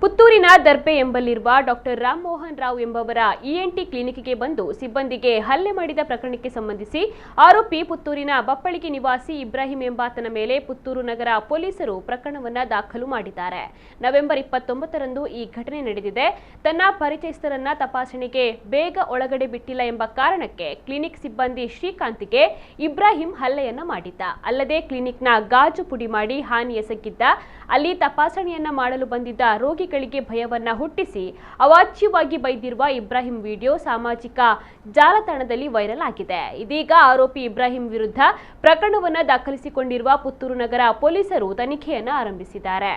ಪುತ್ತೂರಿನ Darbe ಎಂಬಲ್ಲಿರುವ doctor Ram Mohan Rao ಎಂಬವರ ENT ಕ್ಲಿನಿಕ್ಗೆ ಬಂದು ಸಿಬ್ಬಂದಿಗೆ ಹಲ್ಲೆ ಮಾಡಿದ ಪ್ರಕರಣಕ್ಕೆ ಸಂಬಂಧಿಸಿ ಆರೋಪಿ ಪುತ್ತೂರಿನ ಬಪ್ಪಳಿಗೆ ನಿವಾಸಿ ಇಬ್ರಾಹಿಂ ಎಂಬಾತನ ಮೇಲೆ ಪುತ್ತೂರು ನಗರ ಪೊಲೀಸರು ಪ್ರಕರಣವನ್ನು ದಾಖಲು ಮಾಡಿದ್ದಾರೆ. ನವೆಂಬರ್ 29ರಂದು ಈ ಘಟನೆ ನಡೆದಿದೆ. ತನ್ನ ಪರಿಚಯಸ್ಥರನ್ನ ತಪಾಸಣೆಗೆ ಬೇಗ ಒಳಗಡೆ ಬಿಟ್ಟಿಲ್ಲ ಎಂಬ ಕಾರಣಕ್ಕೆ ಕ್ಲಿನಿಕ್ ಸಿಬ್ಬಂದಿ ಶ್ರೀಕಾಂತ್ಗೆ ಇಬ್ರಾಹಿಂ ಹಲ್ಲೆಯನ್ನ ಮಾಡಿದ್ದ. ಅಲ್ಲದೆ ಕ್ಲಿನಿಕ್ನ ಗಾಜು ಪುಡಿ ಮಾಡಿ ಹಾನಿ ಎಸಗಿದ್ದ. ಅಲ್ಲಿ ತಪಾಸಣೆಯನ್ನ ಮಾಡಲು ಬಂದಿದ್ದ ರೋಗಿಗಳಿಗೆ ಭಯವನ್ನ ಹುಟ್ಟಿಸಿ ಅವಾಚ್ಯವಾಗಿ ಬೈದಿರುವ ಇಬ್ರಾಹಿಂ ವಿಡಿಯೋ ಸಾಮಾಜಿಕ ಜಾಲತಾಣದಲ್ಲಿ ವೈರಲ್ ಆಗಿದೆ. ಇದೀಗ ಆರೋಪಿ ಇಬ್ರಾಹಿಂ ವಿರುದ್ಧ ಪ್ರಕರಣವನ್ನ ದಾಖಲಿಸಿಕೊಂಡಿರುವ ಪುತ್ತೂರು ನಗರ ಪೊಲೀಸರು ತನಿಖೆಯನ್ನ ಆರಂಭಿಸಿದ್ದಾರೆ.